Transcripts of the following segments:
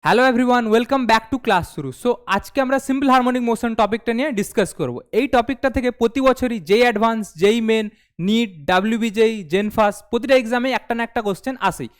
Hello everyone, welcome back to class শুরু। So আজকে আমরা সিম্পল হারমোনিক মোশন টপিকটা নিয়ে ডিসকাস করব। এই টপিকটা থেকে প্রতি বছরই যেই অ্যাডভান্স, যেই মেন, নিট, ডাব্লিউবিজেই, জেনফাস প্রতিটা এক্সামে একটা না একটা কোশ্চেন আসেই।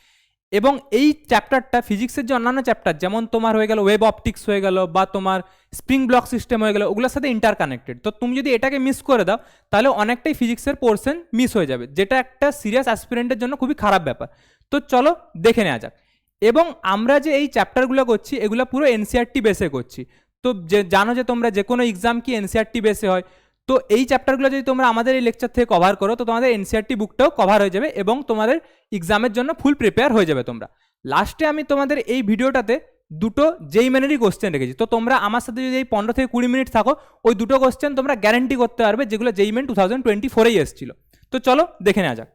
এবং এই চ্যাপ্টারটা ফিজিক্সের যে অন্যান্য চ্যাপ্টার যেমন তোমার হয়ে গেল ওয়েব অপটিক্স হয়ে গেল বা তোমার স্প্রিং ব্লক সিস্টেম হয়ে গেল, ওগুলোর সাথে ইন্টারকানেক্টেড। তো তুমি যদি এটাকে মিস করে দাও তাহলে অনেকটাই ফিজিক্সের পোর্শন মিস হয়ে যাবে, যেটা একটা সিরিয়াস অ্যাসপিরেন্টের জন্য খুবই খারাপ ব্যাপার। তো চলো দেখে নেওয়া যাক। এবং আমরা যে এই চ্যাপ্টারগুলো করছি এগুলো পুরো এনসিআরটি বেসে করছি। তো যে জানো যে তোমরা যে কোনো এক্সাম কি এনসিআরটি বেসে হয়। তো এই চ্যাপ্টারগুলো যদি তোমরা আমাদের এই লেকচার থেকে কভার করো তো তোমাদের এনসিআরটি বুকটাও কভার হয়ে যাবে এবং তোমাদের এক্সামের জন্য ফুল প্রিপেয়ার হয়ে যাবে তোমরা। লাস্টে আমি তোমাদের এই ভিডিওটাতে দুটো যেই মেনেরই কোশ্চেন রেখেছি। তো তোমরা আমার সাথে যদি এই 15 থেকে 20 মিনিট থাকো ওই দুটো কোশ্চেন তোমরা গ্যারান্টি করতে পারবে যেগুলো যেই মেন 2024-এই এসেছিল। তো চলো দেখে নেওয়া যাক।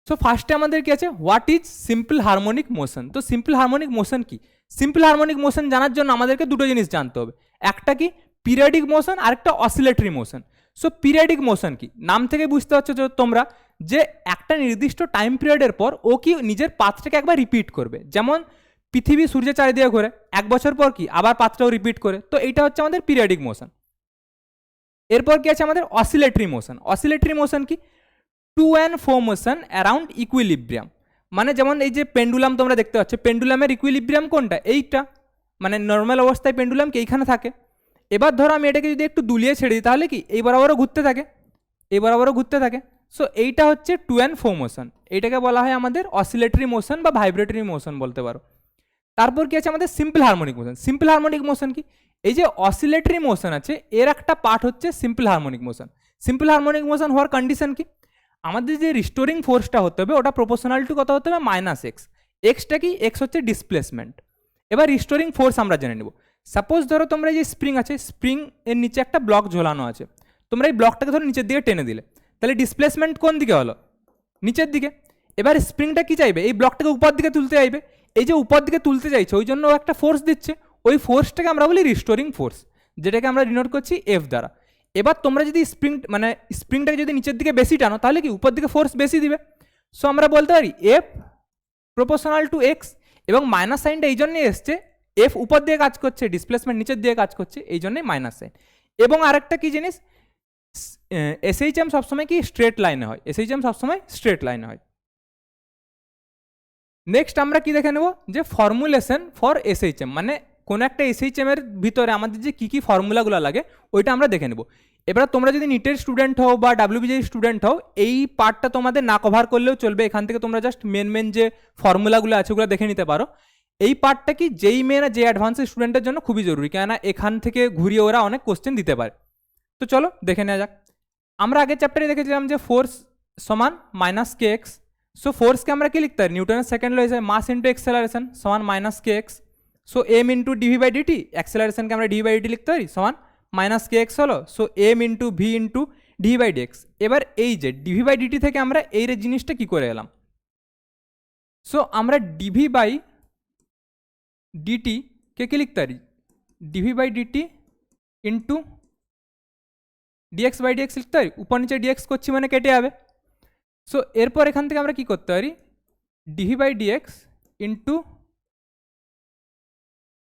সো ফার্স্টে আমাদের কি আছে, what is simple harmonic motion. তো সিম্পল হারমোনিক মোশন কি? সিম্পল হারমোনিক মোশন জানার জন্য আমাদেরকে দুটো জিনিস জানতে হবে। একটা কি পিরিয়ডিক মোশন, আর একটা oscillatory motion. So periodic motion কি, নাম থেকে বুঝতে পারছো যে তোমরা যে একটা নির্দিষ্ট টাইম পিরিয়ডের পর ও কি নিজের পাথটাকে একবার রিপিট করবে। যেমন পৃথিবী সূর্যের চারিদিকে ঘোরে, এক বছর পর কি আবার পাথটাও রিপিট করে। তো এইটা হচ্ছে আমাদের পিরিয়ডিক মোশন। এরপর কি আছে আমাদের অসিলেটরি মোশন। অসিলেটরি মোশন কি, to and fro motion around equilibrium. মানে যেমন এই যে পেন্ডুলাম তোমরা দেখতে পাচ্ছ, পেন্ডুলামের ইকুইলিব্রিয়াম কোনটা? এইটা। মানে নর্মাল অবস্থায় পেন্ডুলাম কি এইখানে থাকে। এবার ধরো আমি এটাকে যদি একটু দুলিয়ে ছেড়ে দিই তাহলে কি এই বরাবরও ঘুরতে থাকে, এই বরাবরও ঘুরতে থাকে। সো এইটা হচ্ছে টু অ্যান্ড ফ্রো মোশন। এইটাকে বলা হয় আমাদের অসিলেটরি মোশন বা ভাইব্রেটরি মোশন বলতে পারো। তারপর কি আছে আমাদের simple harmonic motion. Simple harmonic motion কি, এই যে অসিলেটরি মোশন আছে এর একটা পার্ট হচ্ছে simple harmonic motion. Simple harmonic motion হওয়ার কন্ডিশন কি, আমাদের যে রিস্টোরিং ফোর্সটা হতে হবে ওটা প্রপোর্শনাল টু কত হতে হবে, -x। এক্সটা কি, এক্স হচ্ছে ডিসপ্লেসমেন্ট। এবার রিস্টোরিং ফোর্স আমরা জেনে নেব। সাপোজ ধরো তোমরা যে স্প্রিং আছে, স্প্রিং এর নিচে একটা ব্লক ঝোলানো আছে, তোমরা এই ব্লকটাকে ধরো নিচের দিকে টেনে দিলে, তাহলে ডিসপ্লেসমেন্ট কোন দিকে হলো, নিচের দিকে। এবার স্প্রিংটা কি চাইবে, এই ব্লকটাকে উপর দিকে তুলতে চাইবে। এই যে উপর দিকে তুলতে চাইছে ওই জন্য একটা ফোর্স দিচ্ছে, ওই ফোর্সটাকে আমরা বলি রিস্টোরিং ফোর্স, যেটাকে আমরা ডিনোট করছি এফ দ্বারা। এবার তোমরা যদি স্প্রিংটাকে যদি নিচের দিকে বেশি টানো তাহলে কি উপর দিকে ফোর্স বেশি দিবে। সো আমরা বলতে পারি এফ প্রপোর্শনাল টু এক্স। এবং মাইনাস সাইনটা এই জন্যই এসছে, এফ উপর দিয়ে কাজ করছে, ডিসপ্লেসমেন্ট নিচের দিয়ে কাজ করছে, এই জন্যই মাইনাস সাইন। এবং আরেকটা কি জিনিস, এসএইচএম সবসময় কি স্ট্রেট লাইনে হয়, এসএইচএম সবসময় স্ট্রেট লাইনে হয়। নেক্সট আমরা কি দেখে নেব, যে ফর্মুলেশন ফর এসএইচএম, মানে কোনো একটা এসএইচএম এর ভিতরে আমাদের যে কী কী ফর্মুলাগুলো লাগে ওইটা আমরা দেখে নেব। এবার তোমরা যদি নিটের স্টুডেন্ট হও বা ডাব্লিউবিজেই স্টুডেন্ট হও এই পার্টটা তোমাদের না কভার করলেও চলবে, এখান থেকে তোমরা জাস্ট মেন যে ফর্মুলাগুলো আছে ওগুলো দেখে নিতে পারো। এই পার্টটা কি যেই মেন যে অ্যাডভান্সের স্টুডেন্টের জন্য খুবই জরুরি, কেননা এখান থেকে ঘুরিয়ে ওরা অনেক কোশ্চেন দিতে পারে। তো চলো দেখে নেওয়া যাক। আমরা আগের চ্যাপ্টারে দেখেছিলাম যে ফোর্স সমান -kx। সো ফোর্সকে আমরা কি লিখতে পারি, নিউটনের সেকেন্ড ল হিসেবে মাস ইন্টু এক্সেলারেশন সমান -kx। So M into DV DT, অ্যাক্সেলারেশনকে আমরা ডিভি/ডিটি লিখতে পারি সমান -kx হলো। So M into V into DV DX. এবার এই যে ডিভি/ডিটি থেকে আমরা এই জিনিসটা কি করে এলাম, সো আমরা ডিভি/ডিটি কে কি লিখতে পারি, ডিভি/ডিটি ইন্টু ডিএক্স/ডিএক্স লিখতে পারি। উপর নিচে ডিএক্স করছি মানে কেটে যাবে। সো এরপর এখান থেকে আমরা কি করতে পারি, ডিভি/ডিএক্স ইন্টু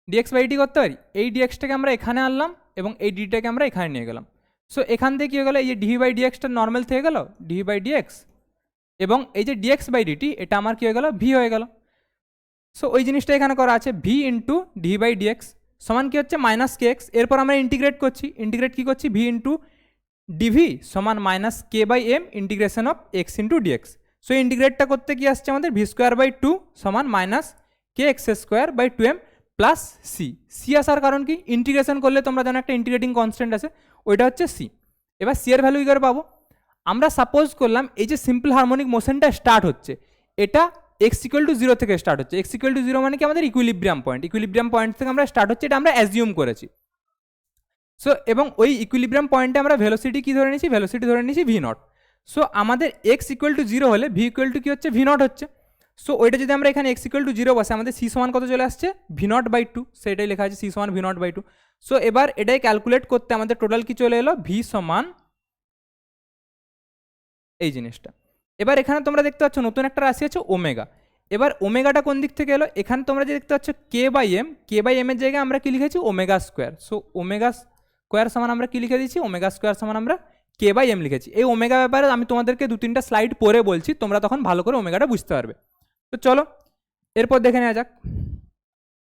ডিএক্স/ডিটি করতে পারি। এই ডিএক্সটাকে আমরা এখানে আনলাম এবং এই ডিটাকে আমরা এখানে নিয়ে গেলাম। সো এখান থেকে কী হয়ে গেলো, এই যে ডিভি/ডিএক্সটা নর্মাল থেকে গেল ডিভি/ডিএক্স, এবং এই যে ডিএক্স/ডিটি এটা আমার কী হয়ে গেল, ভি হয়ে গেল। সো ওই জিনিসটা এখানে করা আছে, ভি ইন্টু ডিভি/ডিএক্স সমান কি হচ্ছে -kx। এরপর আমরা ইন্টিগ্রেট করছি, ইন্টিগ্রেট কী করছি, ভি ইন্টু ডিভি সমান -k/m integration of X into DX. So ইন্টিগ্রেটটা করতে কি আসছে আমাদের, v²/2 সমান -kx²/2m প্লাস সি আসার কারণ কি, ইন্টিগ্রেশন করলে তোমরা জানো একটা ইন্টিগ্রেটিং কনস্ট্যান্ট আছে, ওইটা হচ্ছে সি। এবার সি এর ভ্যালু কী করে পাবো, আমরা সাপোজ করলাম এই যে সিম্পল হারমোনিক মোশনটা স্টার্ট হচ্ছে এটা x=0 থেকে স্টার্ট হচ্ছে। x=0 মানে কি আমাদের ইকুইলিব্রিয়াম পয়েন্ট, ইকুইলিব্রিয়াম পয়েন্ট থেকে আমরা স্টার্ট হচ্ছে, এটা আমরা অ্যাজিউম করেছি। সো এবং ওই ইকুইলিব্রিয়াম পয়েন্টে আমরা ভেলোসিটি কি ধরে নিয়েছি, ভেলোসিটি ধরে নিয়েছি v0। সো আমাদের x=0 হলে v কি হচ্ছে, v0 হচ্ছে। সো ওইটা যদি আমরা এখানে x=0 বসে আমাদের c সমান কত চলে আসছে, v0/2, সেটাই লেখা আছে c সমান v0/2। সো এবার এটাই ক্যালকুলেট করতে আমাদের টোটাল কি চলে এলো, v সমান এই জিনিসটা। এবার এখানে তোমরা দেখতে পাচ্ছ নতুন একটা রাশি আছে ওমেগা। এবার ওমেগাটা কোন দিক থেকে এলো, এখানে তোমরা যে দেখতে পাচ্ছ কে বাই এম এর জায়গায় আমরা কি লিখেছি omega square. So omega square সমান আমরা কি লিখে দিচ্ছি, ওমেগা স্কোয়ার সমান আমরা কে বাই এম লিখেছি। এই ওমেগা ব্যাপারে আমি তোমাদেরকে 2-3টা স্লাইড পরে বলছি, তোমরা তখন ভালো করে ওমেগাটা বুঝতে পারবে। তো চলো এরপর দেখে নেওয়া যাক।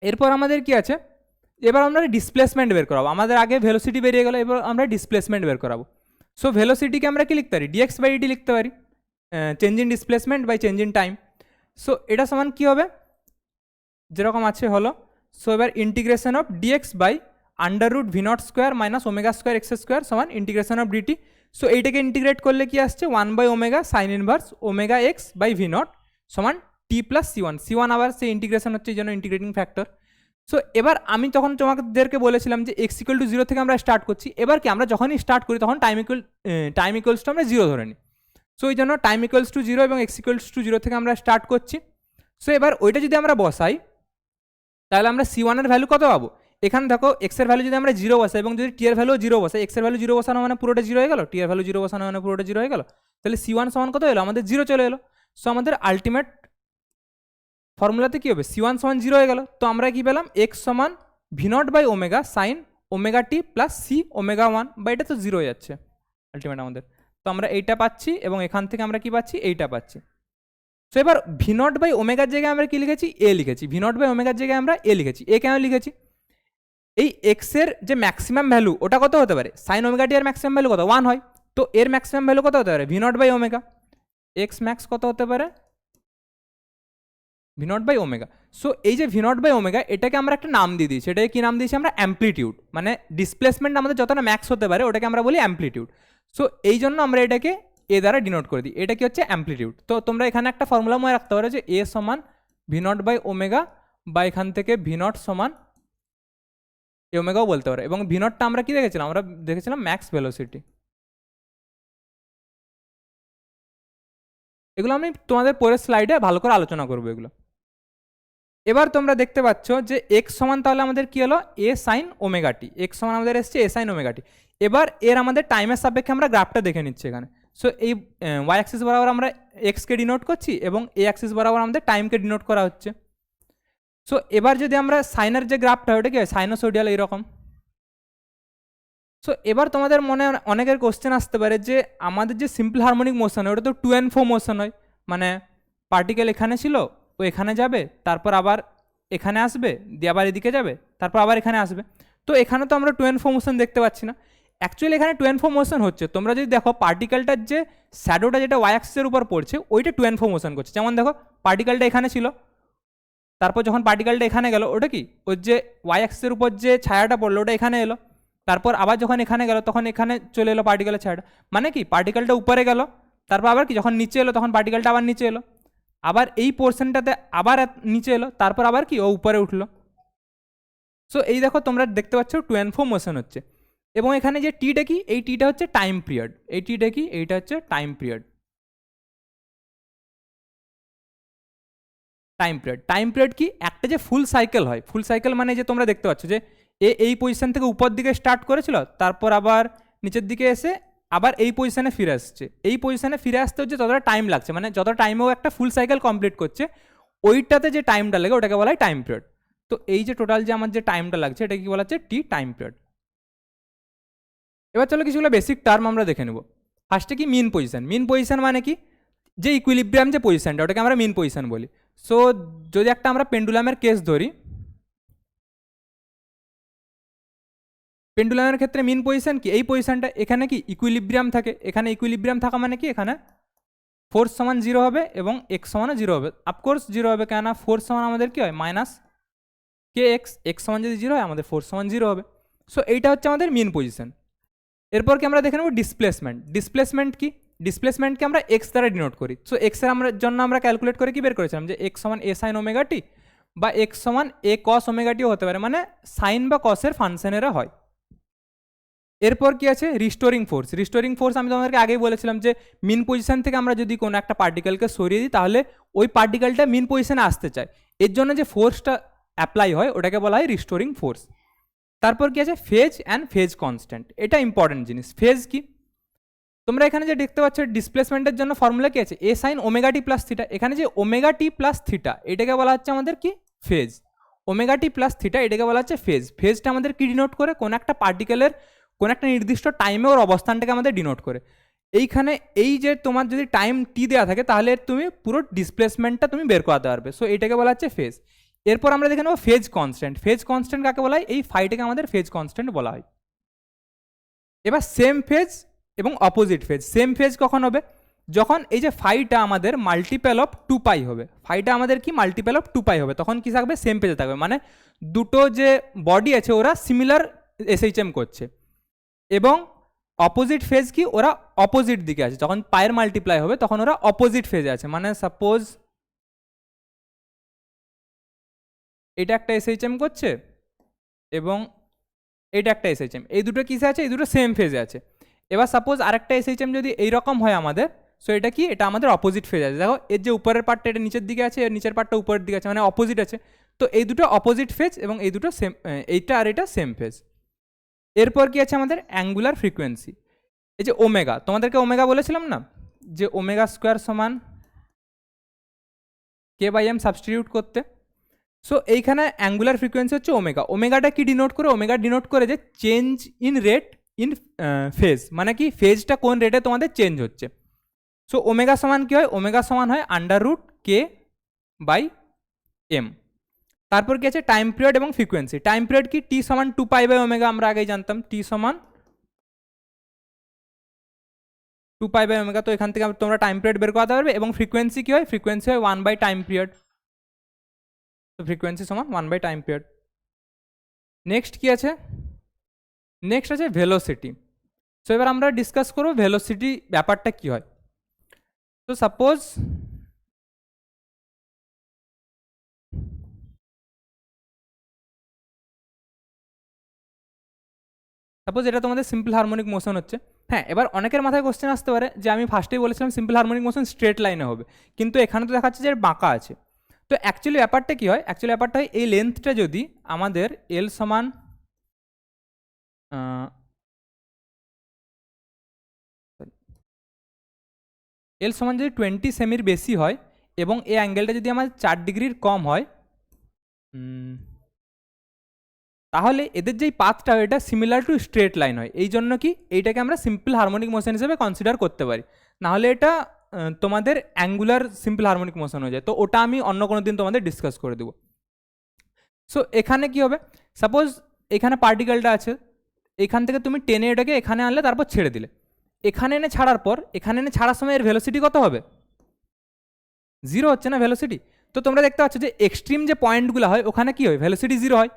এরপর আমাদের কি আছে, এবার আমরা ডিসপ্লেসমেন্ট বের করাবো। আমাদের আগে ভেলোসিটি বেরিয়ে গেলো, এবার আমরা ডিসপ্লেসমেন্ট বের করাবো। সো ভেলোসিটিকে আমরা কি লিখতে পারি, ডিএক্স বাই ডিটি লিখতে পারি, change in displacement by change in time. So এটা সমান কি হবে, যেরকম আছে হলো। সো এবার integration of DX by under root V naught square minus omega square X square সমান ইন্টিগ্রেশন অফ ডিটি। সো এইটাকে ইন্টিগ্রেট করলে কি আসছে, 1 by omega sine inverse omega X by V naught সমান টি প্লাস সি ওয়ান আবার সেই integration হচ্ছে, এই জন্য ইন্টিগ্রেটিং ফ্যাক্টর। সো এবার আমি তখন তোমাদেরকে বলেছিলাম যে এক্স ইকুয়াল টু 0 থেকে আমরা স্টার্ট করছি। এবার কি আমরা যখনই স্টার্ট করি তখন টাইম ইকুয়ালস টু আমরা 0 ধরে নিই। সো এই জন্য টাইম ইকুয়ালস টু 0 এবং এক্স ইকুয়ালস টু 0 থেকে আমরা স্টার্ট করছি। সো এবার ওইটা যদি আমরা বসাই তাহলে আমরা সি ওয়ানের ভ্যালু কত পাবো, এখানে দেখো এক্সের ভ্যালু যদি আমরা 0 বসাই এবং যদি টি এর ভ্যালু 0 বসাই, এক্সের ভ্যালু 0 বসানো মানে পুরোটা 0 হয়ে গেল, টি এর ভ্যালু 0 বসানো মানে পুরোটা 0 হয়ে গেল, তাহলে সি ওয়ান সমান কত এলো, আমাদের 0 চলে এলো। সো আমাদের আলটিমেট ফর্মুলাতে কী হবে, সি ওয়ান সমান 0 হয়ে গেল। তো আমরা কি পেলাম, এক্স সমান V naught by omega sine omega T plus C omega 1, বা এটা তো 0 হয়ে যাচ্ছে আলটিমেট আমাদের। তো আমরা এইটা পাচ্ছি এবং এখান থেকে আমরা কি পাচ্ছি, এইটা পাচ্ছি। সো এবার ভি নট বাই ওমেগার জায়গায় আমরা কি লিখেছি, এ লিখেছি। ভি নট বাই ওমেগার জায়গায় আমরা এ লিখেছি। এ কেন লিখেছি, এই এক্সের যে ম্যাক্সিমাম ভ্যালু ওটা কত হতে পারে, সাইন ওমেগা টি এর ম্যাক্সিমাম ভ্যালু কত, 1 হয়। তো এর ম্যাক্সিমাম ভ্যালু কত হতে পারে, V naught by omega. X max কত হতে পারে, V naught by omega. So এই যে ভি নট বাই ওমেগা, এটাকে আমরা একটা নাম দিয়ে দিয়েছি। এটাকে কি নাম দিয়েছি আমরা, অ্যাম্প্লিটিউড। মানে ডিসপ্লেসমেন্ট আমাদের যতটা ম্যাক্স হতে পারে ওটাকে আমরা বলি অ্যাম্প্লিটিউড। সো এই জন্য আমরা এটাকে এ দ্বারা ডিনোট করে দিই। এটা কি হচ্ছে অ্যাম্প্লিটিউড। তো তোমরা এখানে একটা ফর্মুলা মনে রাখতে পারো যে এ সমান ভি নট বাই ওমেগা, বা এখান থেকে ভি নট সমান এ ওমেগাও বলতে পারো। এবং ভি নটটা আমরা কি দেখেছিলাম, আমরা দেখেছিলাম ম্যাক্স ভেলোসিটি। এগুলো আমি তোমাদের পরের স্লাইডে ভালো করে আলোচনা করবো এগুলো। এবার তোমরা দেখতে পাচ্ছ যে এক্স সমান তাহলে আমাদের কি হলো, এ সাইন ওমেগা টি। এক্স সমান আমাদের এসছে এ সাইন ওমেগা টি। এবার এর আমাদের টাইমের সাপেক্ষে আমরা গ্রাফটা দেখে নিচ্ছি এখানে। সো এই ওয়াই অ্যাক্সিস বরাবর আমরা এক্সকে ডিনোট করছি এবং এ অ্যাক্সিস বরাবর আমাদের টাইমকে ডিনোট করা হচ্ছে। সো এবার যদি আমরা সাইনের যে গ্রাফটা ওটা কি হয়, সাইনোসোডিয়াল এইরকম। সো এবার তোমাদের মনে অনেকের কোশ্চেন আসতে পারে যে আমাদের যে সিম্পল হারমোনিক মোশন হয় ওটা তো 2 and 4 মোশন হয়, মানে পার্টিকেল এখানে ছিল ও এখানে যাবে, তারপর আবার এখানে আসবে, দিয়ে আবার এদিকে যাবে, তারপর আবার এখানে আসবে। তো এখানে তো আমরা 2 and 4 মোশন দেখতে পাচ্ছি না। অ্যাকচুয়ালি এখানে 2 and 4 মোশন হচ্ছে। তোমরা যদি দেখো পার্টিকেলটার যে শ্যাডোটা যেটা ওয়াই অ্যাক্সিসের উপর পড়ছে ওইটা 2 and 4 মোশন করছে। যেমন দেখো পার্টিকেলটা এখানে ছিল, তারপর যখন পার্টিকেলটা এখানে গেল ওটা কি, ওর যে ওয়াই অ্যাক্সিসের উপর যে ছায়াটা পড়লো ওটা এখানে এলো, তারপর আবার যখন এখানে গেল তখন এখানে চলে এলো পার্টিকেলের ছায়াটা। মানে কি পার্টিকেলটা উপরে গেল, তারপর আবার কি যখন নিচে এলো তখন পার্টিকেলটা আবার নিচে এলো, আবার এই পোর্শনটাতে আবার নিচে এলো, তারপর আবার কি ও উপরে উঠলো। সো এই দেখো তোমরা দেখতে পাচ্ছ 2 and 4 মোশন হচ্ছে। এবং এখানে যে টিটা কি, এই টিটা হচ্ছে টাইম পিরিয়ড। এই টিটা কি, এইটা হচ্ছে টাইম পিরিয়ড। টাইম পিরিয়ড কি, একটা যে ফুল সাইকেল হয়, ফুল সাইকেল মানে যে তোমরা দেখতে পাচ্ছ যে এই পজিশন থেকে উপর দিকে স্টার্ট করেছিল, তারপর আবার নিচের দিকে এসে আবার এই পজিশনে ফিরে আসছে। এই পজিশনে ফিরে আসতে হচ্ছে যতটা টাইম লাগছে, মানে যত টাইমেও একটা ফুল সাইকেল কমপ্লিট করছে ওইটাতে যে টাইমটা লাগে ওটাকে বলা হয় টাইম পিরিয়ড। তো এই যে টোটাল যে আমার যে টাইমটা লাগছে এটাকে কি বলা হচ্ছে, টি টাইম পিরিয়ড। এবার চলো কিছুগুলো বেসিক টার্ম আমরা দেখে নেব। ফার্স্টে কি মিন পজিশন। মিন পজিশন মানে কি, যে ইকুইলিব্রিয়াম যে পজিশনটা ওটাকে আমরা মিন পজিশন বলি। সো যদি একটা আমরা পেন্ডুলামের কেস ধরি, পেন্ডুলামের ক্ষেত্রে মিন পজিশন কি, এই পজিশনটা এখানে কি ইকুইলিব্রিয়াম থাকে। এখানে ইকুইলিব্রিয়াম থাকা মানে কি, এখানে ফোর্স সমান 0 হবে এবং এক্স সমানও 0 হবে। অফকোর্স 0 হবে, কেননা ফোর্স সমান আমাদের কি হয় মাইনাস কে এক্স। এক্স সমান যদি 0 হয় আমাদের ফোর্স সমান 0 হবে। সো এইটা হচ্ছে আমাদের মিন পজিশন। এরপর কি আমরা দেখে নেব ডিসপ্লেসমেন্ট। ডিসপ্লেসমেন্ট কি, ডিসপ্লেসমেন্টকে আমরা এক্স দ্বারা ডিনোট করি। সো এক্সের জন্য আমরা ক্যালকুলেট করে কি বের করেছিলাম যে এক্স সমান এ সাইন ওমেগা টি, বা এক্স সমান এ কস ওমেগা টিও হতে পারে, মানে সাইন বা কসের ফাংশনেরা হয়। এরপর কি আছে রিস্টোরিং ফোর্স। রিস্টোরিং ফোর্স আমি তোমাদেরকে আগেই বলেছিলাম যে মিন পজিশন থেকে আমরা যদি কোনো একটা পার্টিকেলকে সরিয়ে দিই তাহলে ওই পার্টিকেলটা মিন পজিশনে আসতে চায়, এর জন্য যে ফোর্সটা অ্যাপ্লাই হয় ওটাকে বলা হয় রিস্টোরিং ফোর্স। তারপর কি আছে ফেজ অ্যান্ড ফেজ কনস্ট্যান্ট। এটা ইম্পর্টেন্ট জিনিস। ফেজ কি, তোমরা এখানে যে দেখতে পাচ্ছ ডিসপ্লেসমেন্টের জন্য ফর্মুলা কি আছে, এ sign omega T plus theta. এখানে যে ওমেগা টি প্লাস থিটা এটাকে বলা হচ্ছে আমাদের কি phase, omega T plus theta এটাকে বলা হচ্ছে ফেজ। ফেজটা আমাদের কি ডিনোট করে, কোন একটা পার্টিকেলের কোন একটা নির্দিষ্ট টাইমে ওর অবস্থানটাকে আমাদের ডিনোট করে। এইখানে এই যে তোমার যদি টাইম টি দেওয়া থাকে তাহলে তুমি পুরো ডিসপ্লেসমেন্টটা তুমি বের করাতে পারবে। সো এটাকে বলা হচ্ছে ফেজ। এরপর আমরা দেখে নেবো ফেজ কনস্ট্যান্ট। ফেজ কনস্ট্যান্ট কাকে বলা হয়, এই ফাইটাকে আমাদের ফেজ কনস্ট্যান্ট বলা হয়। এবার সেম ফেজ এবং অপোজিট ফেজ। সেম ফেজ কখন হবে, যখন এই যে ফাইটা আমাদের মাল্টিপল অফ 2π হবে, ফাইটা আমাদের কি মাল্টিপল অফ 2π হবে, তখন কি থাকবে সেম ফেজে থাকবে, মানে দুটো যে বডি আছে ওরা সিমিলার এসএইচএম করছে। এবং অপোজিট ফেজ কি, ওরা অপোজিট দিকে আছে, যখন পায়ের মাল্টিপ্লাই হবে তখন ওরা অপোজিট ফেজে আছে। মানে সাপোজ এটা একটা এসএইচএম করছে এবং এটা একটা এসএইচএম, এই দুটো কিসে আছে, এই দুটো সেম ফেজে আছে। এবার সাপোজ আরেকটা এসএইচএম যদি এইরকম হয় আমাদের, সো এটা কি, এটা আমাদের অপোজিট ফেজ আছে। দেখো এর যে উপরের পার্টটা এটা নিচের দিকে আছে, এর নিচের পার্টটা উপরের দিকে আছে, মানে অপোজিট আছে। তো এই দুটো অপোজিট ফেজ এবং এই দুটো সেম, এইটা আর এটা সেম ফেজ। এরপর কি আছে আমাদের অ্যাঙ্গুলার ফ্রিকোয়েন্সি। এই যে ওমেগা, তোমাদেরকে ওমেগা বলেছিলাম না, যে ওমেগা স্কোয়ার সমান কে/এম সাবস্টিটিউট করতে। সো এইখানে অ্যাঙ্গুলার ফ্রিকোয়েন্সি হচ্ছে ওমেগা। ওমেগাটা কি ডিনোট করে, ওমেগা ডিনোট করে যে change in rate in phase, মানে কি ফেজটা কোন রেটে তোমাদের চেঞ্জ হচ্ছে। সো ওমেগা সমান কি হয়, ওমেগা সমান হয় √k/m। তারপর কি আছে টাইম পিরিয়ড এবং ফ্রিকোয়েন্সি। টাইম পিরিয়ড কি, টি সমান 2π/ω, আমরা আগেই জানতাম টি সমান 2π/ω। তো এখান থেকে তোমরা টাইম পিরিয়ড বের করাতে পারবে। এবং ফ্রিকোয়েন্সি কি হয়, ফ্রিকোয়েন্সি হয় 1/টাইম পিরিয়ড। তো ফ্রিকোয়েন্সি সমান 1/টাইম পিরিয়ড। নেক্সট কি আছে, নেক্সট আছে ভেলোসিটি। সো এবার আমরা ডিসকাস করবো ভেলোসিটি ব্যাপারটা কি হয়। তো সাপোজ এটা তোমাদের সিম্পল হারমোনিক মোশন হচ্ছে। হ্যাঁ, এবার অনেকের মাথায় কোশ্চেন আসতে পারে যে আমি ফার্স্টেই বলেছিলাম সিম্পল হারমোনিক মোশন স্ট্রেট লাইনে হবে, কিন্তু এখানে তো দেখাচ্ছে যে বাঁকা আছে। তো অ্যাকচুয়ালি ব্যাপারটা কি হয়, অ্যাকচুয়ালি ব্যাপারটা হয় এই লেন্থটা যদি আমাদের এল সমান যদি 20 সেমির বেশি হয় এবং এই অ্যাঙ্গেলটা যদি আমার 4 ডিগ্রির কম হয়, তাহলে এদের যেই পাথটা হয় এটা সিমিলার টু স্ট্রেট লাইন হয়। এই জন্য কি এইটাকে আমরা সিম্পল হারমোনিক মোশন হিসেবে কনসিডার করতে পারি। নাহলে এটা তোমাদের অ্যাঙ্গুলার সিম্পল হারমোনিক মোশন হয়ে যায়। তো ওটা আমি অন্য কোনো দিন তোমাদের ডিসকাস করে দেবো। সো এখানে কি হবে, সাপোজ এখানে পার্টিকেলটা আছে, এখান থেকে তুমি টেনে এটাকে এখানে আনলে, তারপর ছেড়ে দিলে। এখানে এনে ছাড়ার পর, এখানে এনে ছাড়ার সময় এর ভেলোসিটি কত হবে, 0 হচ্ছে না ভেলোসিটি। তো তোমরা দেখতে পাচ্ছ যে এক্সট্রিম যে পয়েন্টগুলো হয় ওখানে কি হয়, ভেলোসিটি 0 হয়।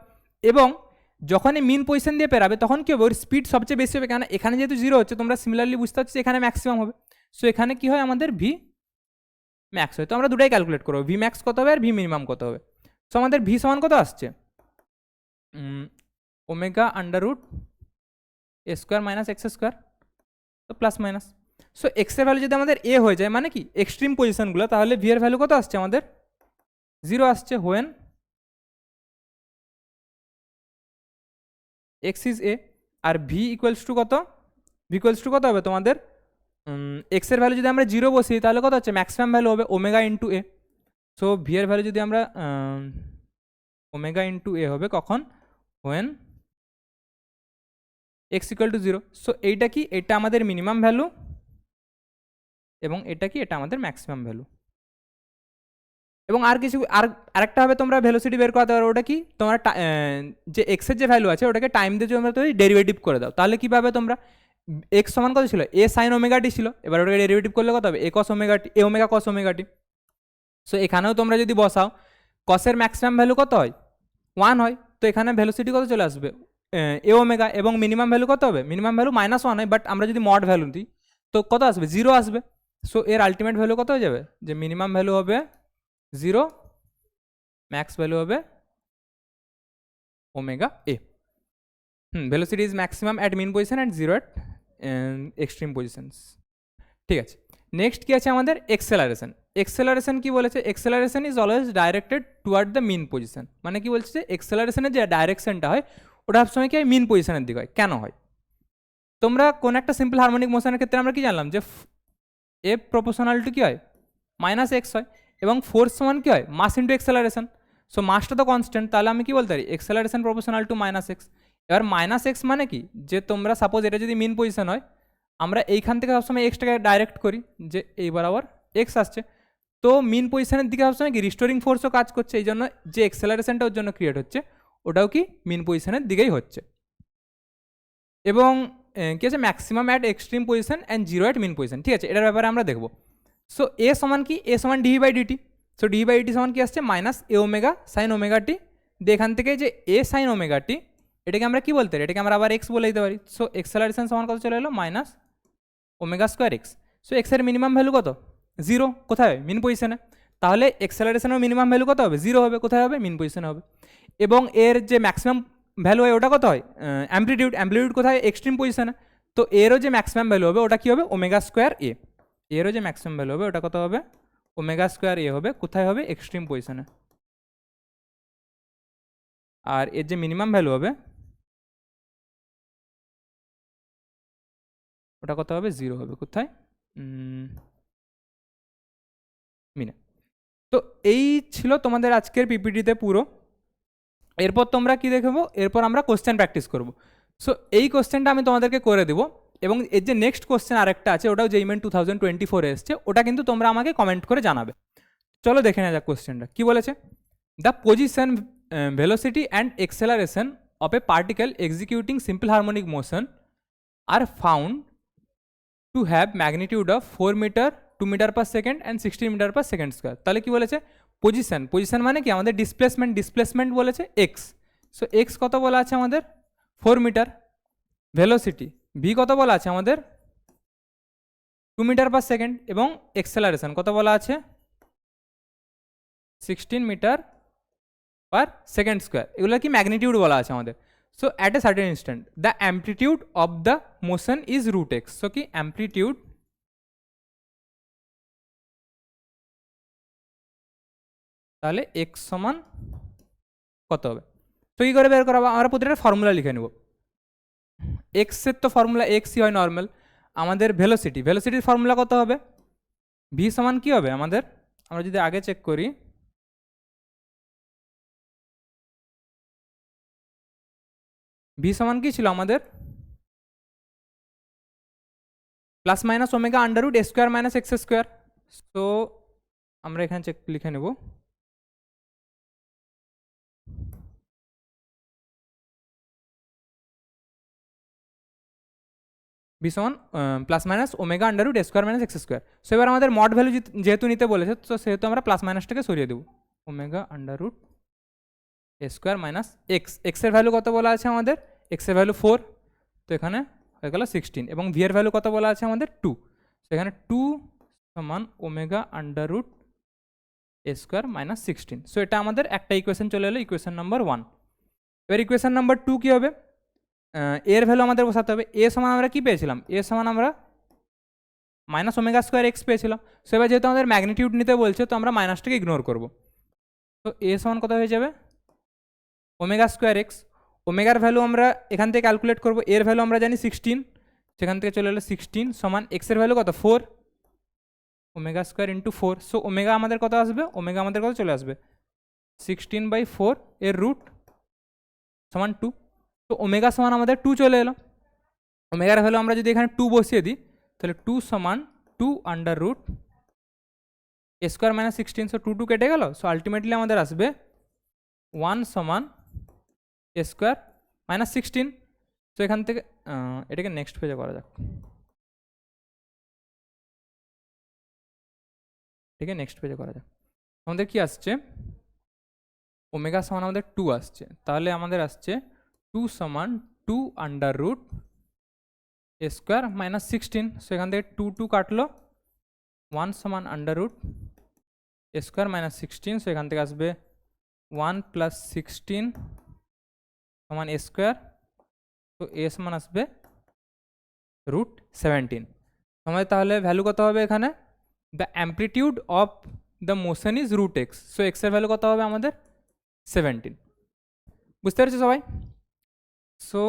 এবং যখন এই মিন পজিশন দিয়ে পেরাবে তখন কি হবে, ওর স্পিড সবচেয়ে বেশি হবে, কেন এখানে যেহেতু 0 হচ্ছে, তোমরা সিমিলারলি বুঝতে পারছো এখানে ম্যাক্সিমাম হবে। সো এখানে কি হয়, আমাদের ভি ম্যাক্স হয়। তো আমরা দুটাই ক্যালকুলেট করবো, ভি ম্যাক্স কত হবে আর ভি মিনিমাম কত হবে। সো আমাদের ভি সমান কত আসছে, ওমেগা √a² - x², তো প্লাস মাইনাস। সো এক্সের ভ্যালু যদি আমাদের এ হয়ে যায়, মানে কি এক্সট্রিম পজিশনগুলো, তাহলে ভি এর ভ্যালু কত আসছে আমাদের 0 আসছে। হোয়েন এক্স ইজ এ, আর ভি ইকুয়ালস টু কত, ভি ইকুয়ালস টু কত হবে তোমাদের, এক্সের ভ্যালু যদি আমরা 0 বসি তাহলে কত হচ্ছে, ম্যাক্সিমাম ভ্যালু হবে ওমেগা ইন্টু এ। সো ভি এর ভ্যালু যদি আমরা ওমেগা ইন্টু এ হবে কখন, when x equal to 0। So এইটা কি, এটা আমাদের মিনিমাম ভ্যালু এবং এটা কি, এটা আমাদের ম্যাক্সিমাম ভ্যালু। এবং আর কিছু আরেকটা হবে, তোমরা ভেলোসিটি বের করাতে পারো। ওটা কি, তোমরা যে এক্সের যে ভ্যালু আছে ওটাকে টাইম দিয়ে তোমরা ডেরিভেটিভ করে দাও, তাহলে কী পাবে তোমরা, এক্স সমান কত ছিল, এ সাইন ওমেগা টি ছিল, এবার ওটাকে ডেরিভেটিভ করলে কত হবে, এ কস ওমেগা টি, এ ওমেগা কস ওমেগা টি। সো এখানেও তোমরা যদি বসাও, কসের ম্যাক্সিমাম ভ্যালু কত হয়, 1 হয়। তো এখানে ভ্যালোসিটি কত চলে আসবে, এ ওমেগা, এবং মিনিমাম ভ্যালু কত হবে, মিনিমাম ভ্যালু -1 হয়, বাট আমরা যদি মড ভ্যালু দিই তো কত আসবে, 0 আসবে। সো এর আলটিমেট ভ্যালু কত হয়ে যাবে, যে মিনিমাম ভ্যালু হবে 0, ম্যাক্স ভ্যালু হবে omega a. Velocity is maximum at mean position and 0 at extreme positions. ঠিক আছে, নেক্সট কি আছে আমাদের, এক্সেলারেশন। এক্সেলারেশন কি বলেছে, acceleration is always directed toward the mean position. মানে কি বলছে, যে এক্সেলারেশনের যে ডাইরেকশনটা হয় ওটা সবসময় কি হয়, মিন পজিশনের দিকে হয়। কেন হয়, তোমরা কোন একটা সিম্পল হারমোনিক মোশনের ক্ষেত্রে আমরা কি জানলাম যে এফ প্রপোর্শনাল টু কী হয় মাইনাস এক্স হয়, এবং ফোর্স সমান কী হয় মাস ইন্টু এক্সেলারেশন। সো মাসটা তো কনস্ট্যান্ট, তাহলে আমি কি বলতে পারি acceleration proportional to minus x. এবার মাইনাস এক্স মানে কি, যে তোমরা সাপোজ এটা যদি মিন পজিশন হয়, আমরা এইখান থেকে সবসময় এক্সটাকে ডাইরেক্ট করি যে এই বরাবর এক্স আসছে, তো মিন পজিশনের দিকে সবসময় কি রিস্টোরিং ফোর্সও কাজ করছে, এই জন্য যে এক্সেলারেশনটা ওর জন্য ক্রিয়েট হচ্ছে ওটাও কি মিন পজিশনের দিকেই হচ্ছে। এবং কি আছে maximum at extreme position and zero at mean position, ঠিক আছে, এটার ব্যাপারে আমরা দেখবো। সো এ সমান কি, এ সমান dv by dt. So dv by dt সমান কি আসছে minus a omega sine omega t. দিয়ে এখান থেকে যে এ সাইন ওমেগা টি এটাকে আমরা কি বলতে পারি, এটাকে আমরা আবার এক্স বলে দিতে পারি। সো এক্সেলারেশন সমান কত চলে এলো minus omega square x. So এক্সের মিনিমাম ভ্যালু কত, জিরো, কোথায় মিন পজিশনে, তাহলে এক্সেলারেশনের মিনিমাম ভ্যালু কত হবে, জিরো হবে, কোথায় হবে মিন পজিশনে হবে। এবং এর যে ম্যাক্সিমাম ভ্যালু হয় ওটা কত হয় অ্যাম্প্লিটিউড, অ্যাম্প্লিটিউড কোথায় এক্সট্রিম পজিশনে, তো এরও যে ম্যাক্সিমাম ভ্যালু হবে ওটা কী হবে ওমেগা স্কোয়ার এ, এরও যে ম্যাক্সিমাম ভ্যালু হবে ওটা কত হবে ওমেগা স্কোয়ার এ হবে, কোথায় হবে এক্সট্রিম পজিশনে। আর এর যে মিনিমাম ভ্যালু হবে ওটা কত হবে জিরো হবে, কোথায় মিনে। তো এই ছিল তোমাদের আজকের পিপিটিতে পুরো। এরপর তোমরা কি দেখবো, এরপর আমরা কোশ্চেন প্র্যাকটিস করব। সো এই কোশ্চেনটা আমি তোমাদেরকে করে দেবো, এবং এর যে নেক্সট কোশ্চেন আরেকটা আছে ওটাও জেইমেন 2024 এসছে, ওটা কিন্তু তোমরা আমাকে কমেন্ট করে জানাবে। চলো দেখে নেওয়া যাক কোশ্চেনটা কী বলেছে। The position velocity and acceleration of a particle executing simple harmonic motion are found to have magnitude of 4 metre 2 metre per second and 16 metre per second square. তাহলে কি বলেছে পজিশন, পজিশন মানে কি আমাদের ডিসপ্লেসমেন্ট, ডিসপ্লেসমেন্ট বলেছে x. So x কত বলা আছে আমাদের 4 মিটার, ভেলোসিটি ভি কত বলা আছে আমাদের 2 মিটার পার সেকেন্ড, এবং এক্সেলারেশন কত বলা আছে 16 মিটার পার সেকেন্ড স্কোয়ার, এগুলো কি ম্যাগনিটিউড বলা আছে আমাদের। So at a certain instant the amplitude of the motion is root x. So কি অ্যাম্প্লিটিউড তাহলে এক্স সমান কত হবে, তো কী করে বের করাবো, আমরা প্রতিটা ফর্মুলা লিখে নেব। এক্সের তো ফর্মুলা এক্সই হয় নর্মাল, আমাদের ভেলোসিটি, ভেলোসিটির ফর্মুলা কত হবে ভি সমান কী হবে আমাদের, আমরা যদি আগে চেক করি ভি সমান কী ছিল আমাদের plus minus omega under root A square minus X square. So আমরা এখানে চেক লিখে নেব ভি সমান plus minus omega under root A square minus X square. So এবার আমাদের মড ভ্যালু যেহেতু নিতে বলেছে, তো সেহেতু আমরা প্লাস মাইনাসটাকে সরিয়ে দেবো, omega under root A square minus x, এক্সের ভ্যালু কত বলা আছে আমাদের এক্সের ভ্যালু 4, তো এখানে হয়ে গেল 16, এবং ভি এর ভ্যালু কত বলা আছে আমাদের 2, তো এখানে 2 সমান omega under root A square minus 16। So এটা আমাদের একটা ইকুয়েশন চলে এলো, ইকুয়েশন নাম্বার 1। এবার ইকুয়েশন নাম্বার 2 কী হবে, এর ভ্যালু আমাদের বসাতে হবে, এ সমান আমরা কী পেয়েছিলাম, এ সমান আমরা মাইনাস ওমেগা স্কোয়ার এক্স পেয়েছিলাম। সো এবার যেহেতু আমাদের ম্যাগনিটিউড নিতে বলছে তো আমরা মাইনাসটাকে ইগনোর করবো, তো এ সমান কত হয়ে যাবে ওমেগা স্কোয়ার এক্স। ওমেগার ভ্যালু আমরা এখান থেকে ক্যালকুলেট করবো, এর ভ্যালু আমরা জানি 16, সেখান থেকে চলে এলো 16 সমান এক্সের ভ্যালু কত 4, omega square into 4। So omega আমাদের কত আসবে, ওমেগা আমাদের কত চলে আসবে 16/4 এর রুট সমান 2। তো ওমেগা সমান আমাদের 2 চলে এলো, ওমেগার ভ্যালু আমরা যদি এখানে 2 বসিয়ে দিই তাহলে 2 সমান 2 under root A square minus 16। So 2 কেটে গেল, সো আলটিমেটলি আমাদের আসবে 1 সমান এ স্কোয়ার মাইনাস 16। তো এখান থেকে এটাকে নেক্সট পেজে করা যাক, এটাকে নেক্সট পেজে করা যাক। আমাদের কি আসছে ওমেগা সমান আমাদের 2 আসছে, তাহলে আমাদের আসছে 2 সমান 2 under root A square minus 16। So এখান থেকে 2 কাটলো, 1 সমান under root A square minus 16। So এখান থেকে আসবে 1 প্লাস 16 সমান এ স্কোয়ার, তো এ সমান আসবে রুট 17। আমাদের তাহলে ভ্যালু কত হবে এখানে, the amplitude of the motion is root x. So এক্সের ভ্যালু কত হবে আমাদের 17, বুঝতে পেরেছো সবাই। সো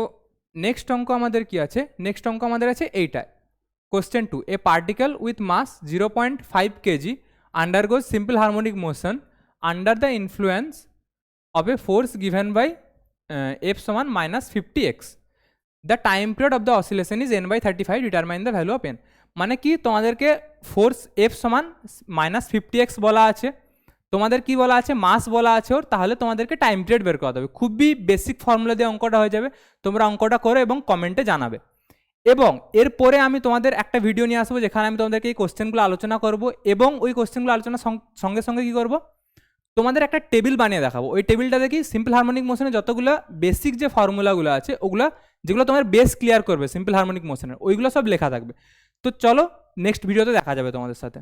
নেক্সট অঙ্ক আমাদের কি আছে, নেক্সট অঙ্ক আমাদের আছে এইটায়। Question 2, a particle with mass 0.5 kg undergoes simple harmonic motion under the influence of a force given by f সমান -50x. The time period of the oscillation is n/35, determine the value of n। মানে কি তোমাদেরকে force f সমান -50x বলা আছে, তোমাদের কি বলা আছে, মাস বলা আছে ওর, তাহলে তোমাদেরকে টাইম পিরিয়ড বের করতে হবে। খুবই বেসিক ফর্মুলা দিয়ে অঙ্কটা হয়ে যাবে, তোমরা অঙ্কটা করো এবং কমেন্টে জানাবে। এবং এরপরে আমি তোমাদের একটা ভিডিও নিয়ে আসবো যেখানে আমি তোমাদেরকে এই কোশ্চেনগুলো আলোচনা করব, এবং ওই কোশ্চেনগুলো আলোচনার সঙ্গে সঙ্গে কী করবো, তোমাদের একটা টেবিল বানিয়ে দেখাবো। ওই টেবিলটা দেখি সিম্পল হারমোনিক মোশনে যতগুলো বেসিক যে ফর্মুলাগুলো আছে ওগুলো, যেগুলো তোমার বেস ক্লিয়ার করবে সিম্পল হারমোনিক মোশনের, ওইগুলো সব লেখা থাকবে। তো চলো নেক্সট ভিডিওতে দেখা যাবে তোমাদের সাথে।